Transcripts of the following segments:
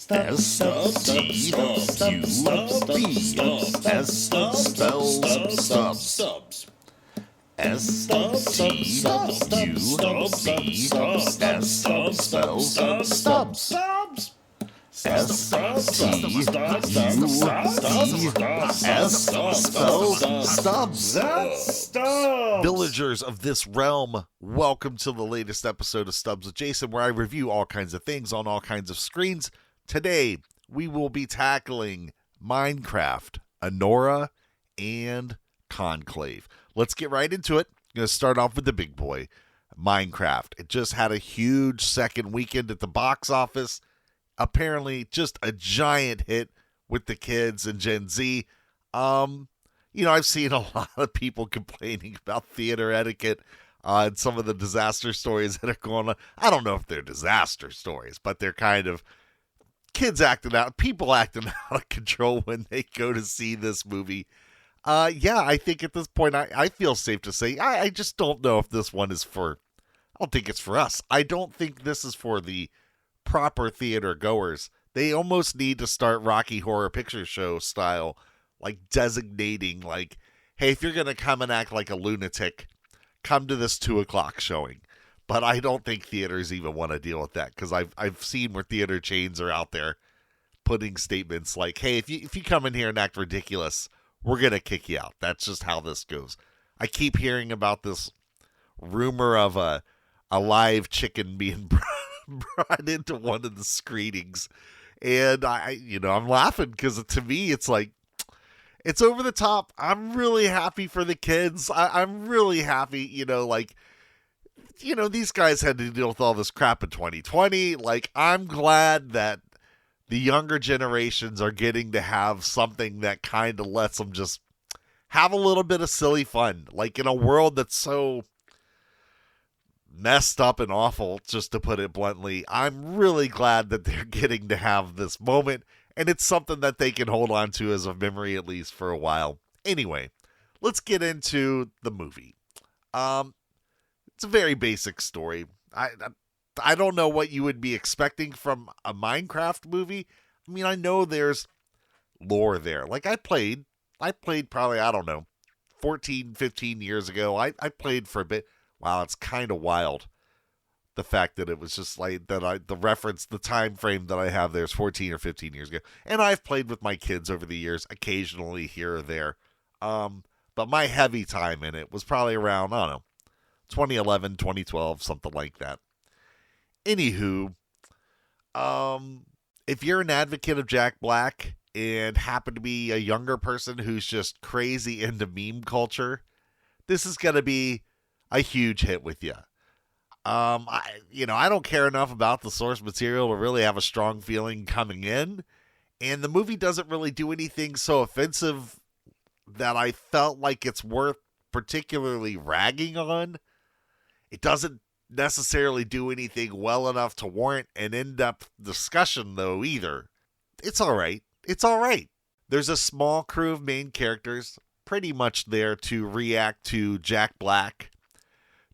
S-T-U-B-S spells Stubs. Villagers of this realm, welcome to the latest episode of Stubbs with Jason, where I review all kinds of things on all kinds of screens. Today, we will be tackling Minecraft, Anora, and Conclave. Let's get right into it. I'm going to start off with the big boy, Minecraft. It just had a huge second weekend at the box office. Apparently, just a giant hit with the kids and Gen Z. I've seen a lot of people complaining about theater etiquette and some of the disaster stories that are going on. I don't know if they're disaster stories, but they're kind of kids acting out, people acting out of control when they go to see this movie. I think at this point, I feel safe to say, I just don't know if this one is I don't think it's for us. I don't think this is for the proper theater goers. They almost need to start Rocky Horror Picture Show style, like designating, like, hey, if you're going to come and act like a lunatic, come to this 2:00 showing. But I don't think theaters even want to deal with that, because I've seen where theater chains are out there putting statements like, hey, if you come in here and act ridiculous, we're going to kick you out. That's just how this goes. I keep hearing about this rumor of a live chicken being brought into one of the screenings. And I'm laughing because to me, it's like, it's over the top. I'm really happy for the kids. I'm really happy, these guys had to deal with all this crap in 2020. Like, I'm glad that the younger generations are getting to have something that kind of lets them just have a little bit of silly fun. Like, in a world that's so messed up and awful, just to put it bluntly, I'm really glad that they're getting to have this moment, and it's something that they can hold on to as a memory, at least for a while. Anyway, let's get into the movie. It's a very basic story. I don't know what you would be expecting from a Minecraft movie. I mean, I know there's lore there. Like, I played probably, 14, 15 years ago. I played for a bit. Wow, it's kind of wild. The fact that it was just like that, the time frame that I have there is 14 or 15 years ago. And I've played with my kids over the years, occasionally here or there. But my heavy time in it was probably around, 2011, 2012, something like that. Anywho, if you're an advocate of Jack Black and happen to be a younger person who's just crazy into meme culture, this is going to be a huge hit with you. I don't care enough about the source material to really have a strong feeling coming in, and the movie doesn't really do anything so offensive that I felt like it's worth particularly ragging on. It doesn't necessarily do anything well enough to warrant an in-depth discussion, though, either. It's all right. There's a small crew of main characters pretty much there to react to Jack Black.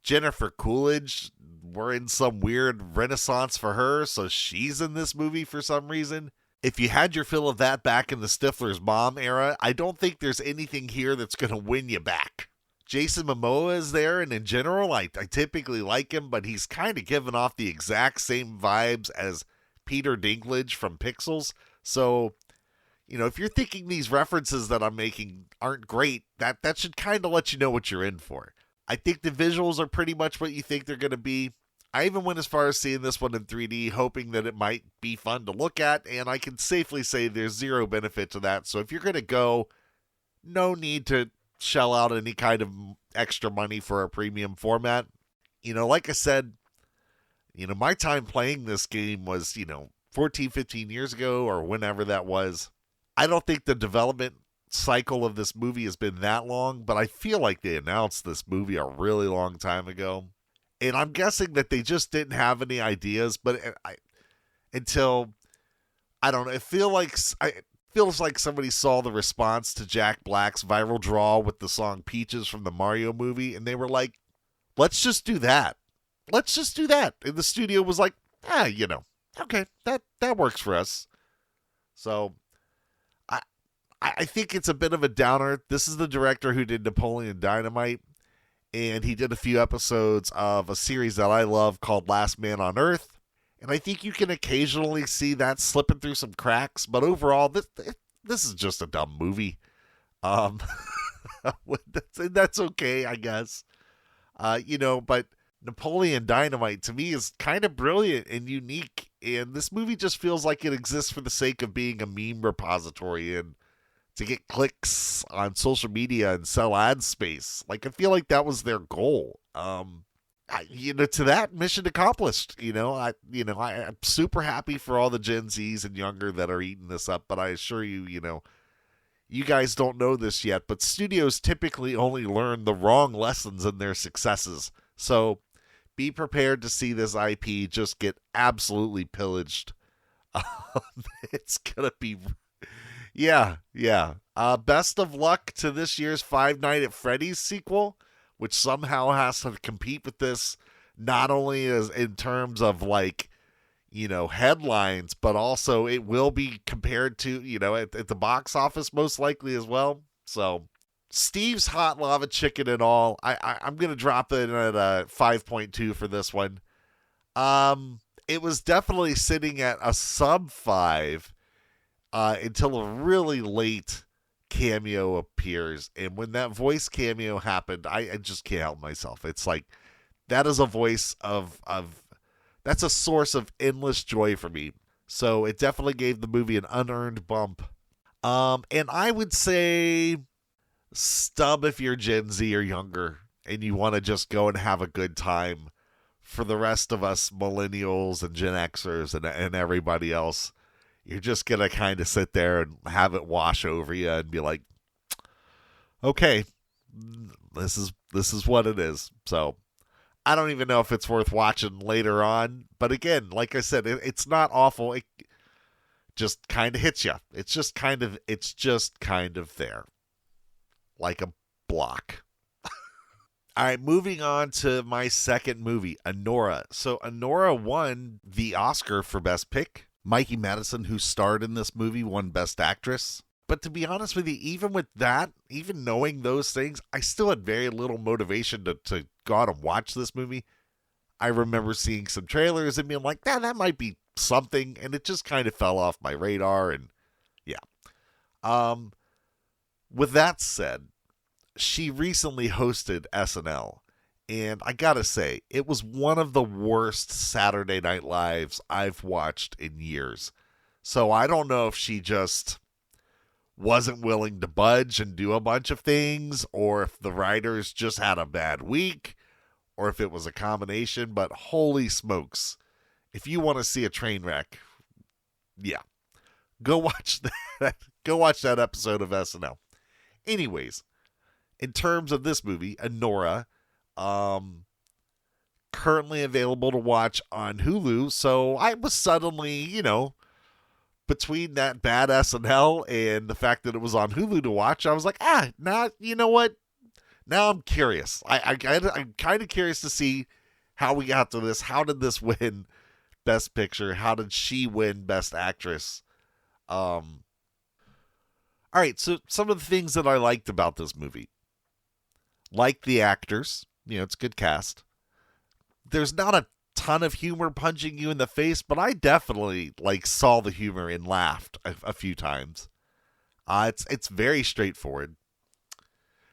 Jennifer Coolidge, we're in some weird renaissance for her, so she's in this movie for some reason. If you had your fill of that back in the Stifler's mom era, I don't think there's anything here that's going to win you back. Jason Momoa is there, and in general, I typically like him, but he's kind of giving off the exact same vibes as Peter Dinklage from Pixels. So, if you're thinking these references that I'm making aren't great, that should kind of let you know what you're in for. I think the visuals are pretty much what you think they're going to be. I even went as far as seeing this one in 3D, hoping that it might be fun to look at, and I can safely say there's zero benefit to that. So if you're going to go, no need to shell out any kind of extra money for a premium format. Like I said, my time playing this game was, 14, 15 years ago or whenever that was. I don't think the development cycle of this movie has been that long, but I feel like they announced this movie a really long time ago. And I'm guessing that they just didn't have any ideas, but it feels like somebody saw the response to Jack Black's viral draw with the song Peaches from the Mario movie, and they were like, let's just do that. And the studio was like, okay, that works for us. So I I think it's a bit of a downer. This is the director who did Napoleon Dynamite, and he did a few episodes of a series that I love called Last Man on Earth. And I think you can occasionally see that slipping through some cracks, but overall, this is just a dumb movie. Um, that's okay, I guess. But Napoleon Dynamite to me is kind of brilliant and unique, and this movie just feels like it exists for the sake of being a meme repository and to get clicks on social media and sell ad space. Like I feel like that was their goal. To that, mission accomplished. I'm super happy for all the Gen Zs and younger that are eating this up. But I assure you, you guys don't know this yet, but studios typically only learn the wrong lessons in their successes. So be prepared to see this IP just get absolutely pillaged. It's gonna be, yeah, yeah. Best of luck to this year's Five Nights at Freddy's sequel, which somehow has to compete with this, not only as in terms of headlines, but also it will be compared to, at the box office most likely as well. So Steve's Hot Lava Chicken and all, I'm going to drop it at a 5.2 for this one. It was definitely sitting at a sub 5 until a really late cameo appears. And when that voice cameo happened, I just can't help myself. It's like, that is a voice of that's a source of endless joy for me. So it definitely gave the movie an unearned bump. And I would say stub if you're Gen Z or younger and you want to just go and have a good time. For the rest of us millennials and Gen Xers and everybody else, you're just going to kind of sit there and have it wash over you and be like, okay, this is what it is. So I don't even know if it's worth watching later on. But again, like I said, it's not awful. It just kind of hits you. It's just kind of there. Like a block. All right, moving on to my second movie, Anora. So Anora won the Oscar for Best Pic. Mikey Madison, who starred in this movie, won Best Actress. But to be honest with you, even with that, even knowing those things, I still had very little motivation to go out and watch this movie. I remember seeing some trailers and being like, that might be something, and it just kind of fell off my radar, and yeah. With that said, she recently hosted SNL, and I gotta say, it was one of the worst Saturday Night Lives I've watched in years. So I don't know if she just wasn't willing to budge and do a bunch of things, or if the writers just had a bad week, or if it was a combination, but holy smokes. If you want to see a train wreck, yeah, go watch that. Go watch that episode of SNL. Anyways, in terms of this movie, Anora, currently available to watch on Hulu. So I was suddenly, between that bad SNL and the fact that it was on Hulu to watch, I was like, now, you know what? Now I'm curious. I'm kind of curious to see how we got to this. How did this win Best Picture? How did she win Best Actress? All right, so some of the things that I liked about this movie. Like the actors, it's a good cast. There's not a ton of humor punching you in the face, but I definitely saw the humor and laughed a few times. It's very straightforward.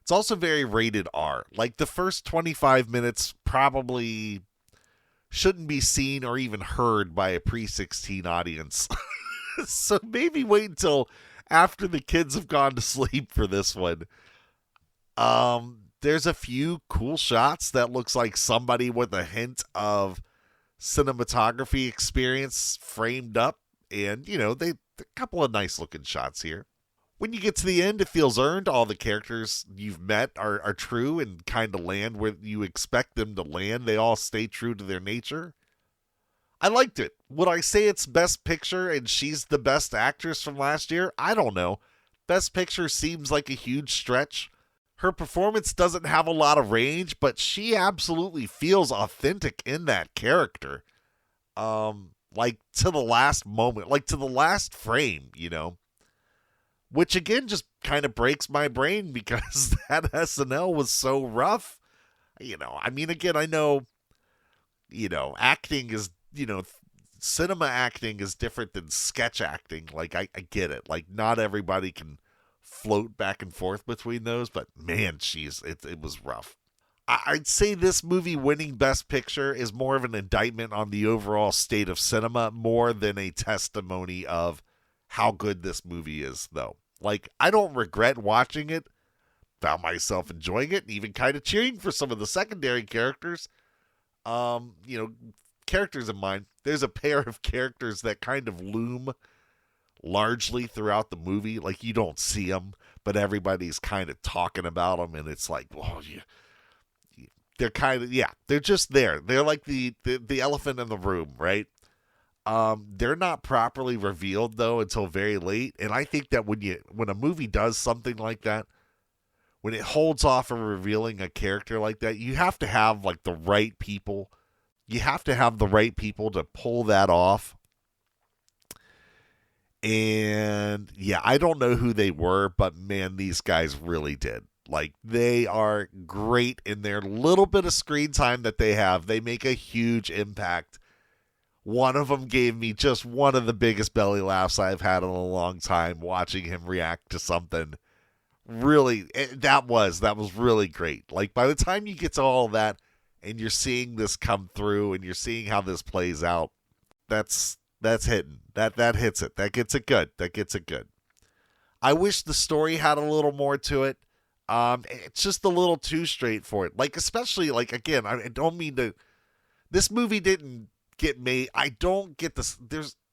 It's also very rated R. Like the first 25 minutes probably shouldn't be seen or even heard by a pre-16 audience. So maybe wait until after the kids have gone to sleep for this one. There's a few cool shots that looks like somebody with a hint of cinematography experience framed up. And, a couple of nice looking shots here. When you get to the end, it feels earned. All the characters you've met are true and kind of land where you expect them to land. They all stay true to their nature. I liked it. Would I say it's Best Picture and she's the best actress from last year? I don't know. Best Picture seems like a huge stretch. Her performance doesn't have a lot of range, but she absolutely feels authentic in that character. like to the last moment, like to the last frame, you know, which again just kind of breaks my brain because that SNL was so rough. You know, I mean, again, I know, you know, acting is, you know, cinema acting is different than sketch acting. Like, I get it. Like, not everybody can float back and forth between those, but man, it was rough. I'd say this movie winning Best Picture is more of an indictment on the overall state of cinema more than a testimony of how good this movie is, though. Like, I don't regret watching it. Found myself enjoying it and even kind of cheering for some of the secondary characters. You know, characters of mine. There's a pair of characters that kind of loom largely throughout the movie. Like, you don't see them, but everybody's kind of talking about them, and it's like, oh, they're kind of, yeah, they're just there. They're like the elephant in the room, right? They're not properly revealed though until very late, and I think that when a movie does something like that, when it holds off on revealing a character like that, you have to have like the right people. You have to have the right people to pull that off. And yeah, I don't know who they were, but man, these guys really did. Like, they are great in their little bit of screen time that they have. They make a huge impact. One of them gave me just one of the biggest belly laughs I've had in a long time watching him react to something. Really, that was really great. Like, by the time you get to all that and you're seeing this come through and you're seeing how this plays out, that's hitting. That hits it. That gets it good. I wish the story had a little more to it. It's just a little too straightforward. Like, especially, like, again, I don't mean to. This movie didn't get made. I don't get this.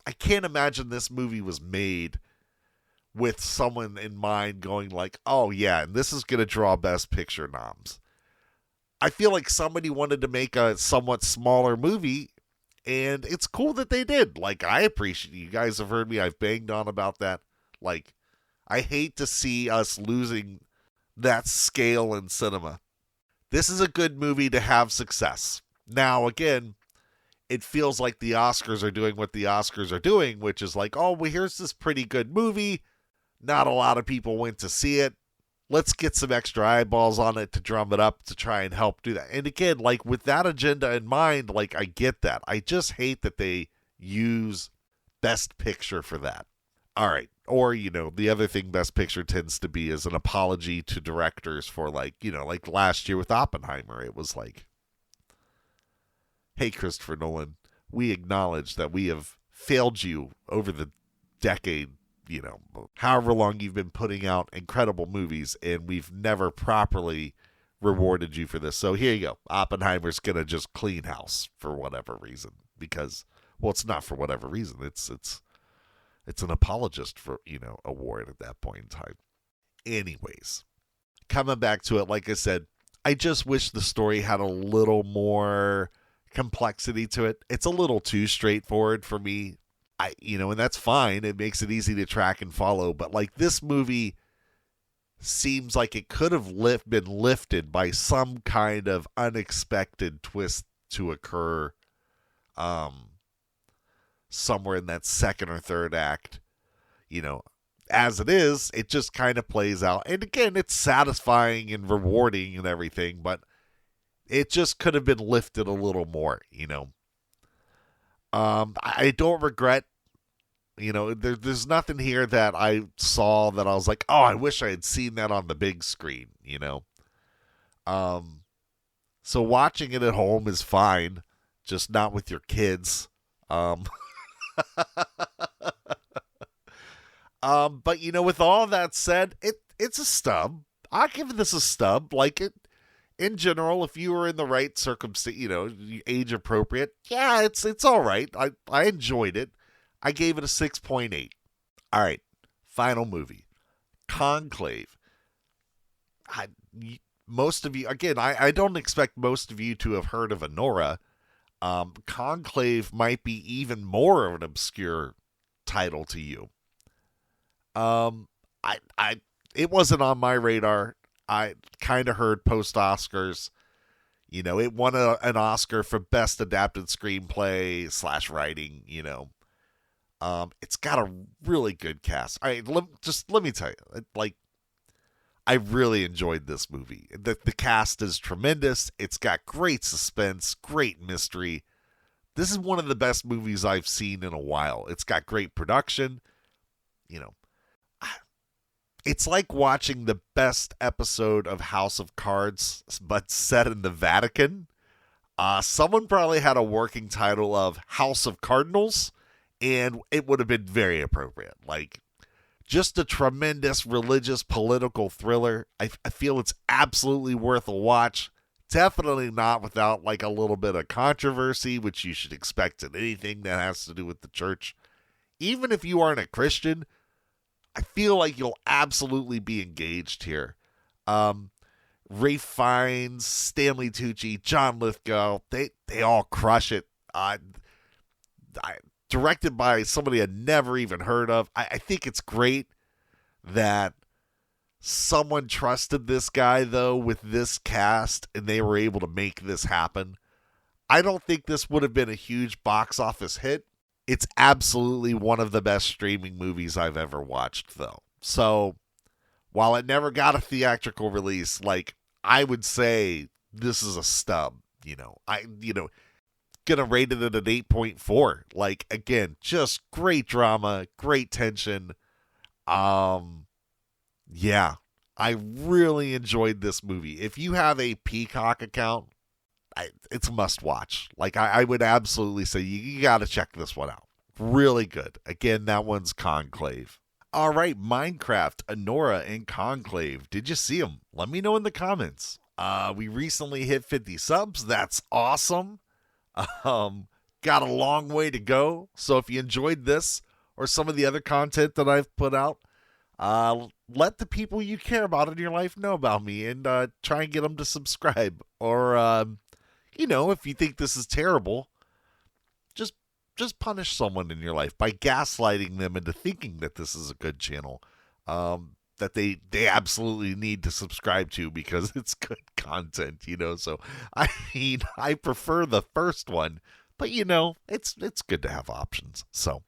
I can't imagine this movie was made with someone in mind going like, oh yeah, and this is going to draw Best Picture noms. I feel like somebody wanted to make a somewhat smaller movie, and it's cool that they did. Like, I appreciate, you guys have heard me, I've banged on about that. Like, I hate to see us losing that scale in cinema. This is a good movie to have success. Now, again, it feels like the Oscars are doing what the Oscars are doing, which is like, oh, well, here's this pretty good movie. Not a lot of people went to see it. Let's get some extra eyeballs on it to drum it up to try and help do that. And again, like, with that agenda in mind, like, I get that. I just hate that they use Best Picture for that. All right. Or, you know, the other thing Best Picture tends to be is an apology to directors for, like, you know, like last year with Oppenheimer. It was like, hey, Christopher Nolan, we acknowledge that we have failed you over the decade, you know, however long you've been putting out incredible movies, and we've never properly rewarded you for this. So here you go. Oppenheimer's going to just clean house for whatever reason. Because, well, it's not for whatever reason. It's an apologist for, you know, award at that point in time. Anyways, coming back to it, like I said, I just wish the story had a little more complexity to it. It's a little too straightforward for me. And that's fine. It makes it easy to track and follow. But like, this movie seems like it could have been lifted by some kind of unexpected twist to occur somewhere in that second or third act. You know, as it is, it just kind of plays out. And again, it's satisfying and rewarding and everything, but it just could have been lifted a little more, you know. I don't regret, you know, there's nothing here that I saw that I was like, oh, I wish I had seen that on the big screen, you know. So watching it at home is fine, just not with your kids. But you know, with all that said, it's a stub. I'll give this a stub. Like, it, in general, if you were in the right circumstance, you know, age appropriate, yeah, it's all right. I enjoyed it. I gave it a 6.8. All right, final movie, Conclave. Most of you, again, I don't expect most of you to have heard of Anora. Conclave might be even more of an obscure title to you. It wasn't on my radar. I kind of heard post Oscars, It won an Oscar for Best Adapted Screenplay / Writing, It's got a really good cast. All right, let me tell you, I really enjoyed this movie. The cast is tremendous. It's got great suspense, great mystery. This is one of the best movies I've seen in a while. It's got great production. It's like watching the best episode of House of Cards, but set in the Vatican. Someone probably had a working title of House of Cardinals, and it would have been very appropriate. Just a tremendous religious political thriller. I feel it's absolutely worth a watch. Definitely not without a little bit of controversy, which you should expect in anything that has to do with the church. Even if you aren't a Christian, I feel like you'll absolutely be engaged here. Ralph Fiennes, Stanley Tucci, John Lithgow, they all crush it. Directed by somebody I'd never even heard of. I think it's great that someone trusted this guy, though, with this cast, and they were able to make this happen. I don't think this would have been a huge box office hit. It's absolutely one of the best streaming movies I've ever watched, though. So, while it never got a theatrical release, I would say this is a stub. Gonna rate it at an 8.4. Again, just great drama, great tension. Yeah, I really enjoyed this movie. If you have a Peacock account, it's a must watch. I would absolutely say you got to check this one out. Really good. Again, that one's Conclave. All right, Minecraft, Anora, and Conclave. Did you see them? Let me know in the comments. We recently hit 50 subs. That's awesome. Got a long way to go. So if you enjoyed this or some of the other content that I've put out, let the people you care about in your life know about me and try and get them to subscribe. Or, if you think this is terrible, just punish someone in your life by gaslighting them into thinking that this is a good channel that they absolutely need to subscribe to because it's good content, So, I prefer the first one, but, it's good to have options. So,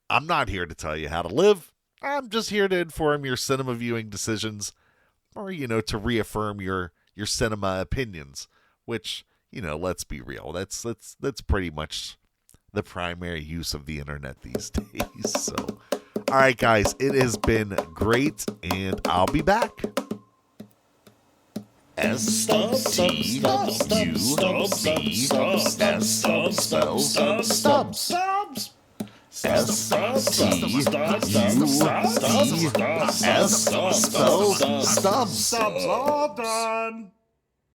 I'm not here to tell you how to live. I'm just here to inform your cinema viewing decisions or, to reaffirm your cinema opinions, which, let's be real. That's pretty much the primary use of the internet these days. So, all right, guys, it has been great, and I'll be back. Stubs. All done.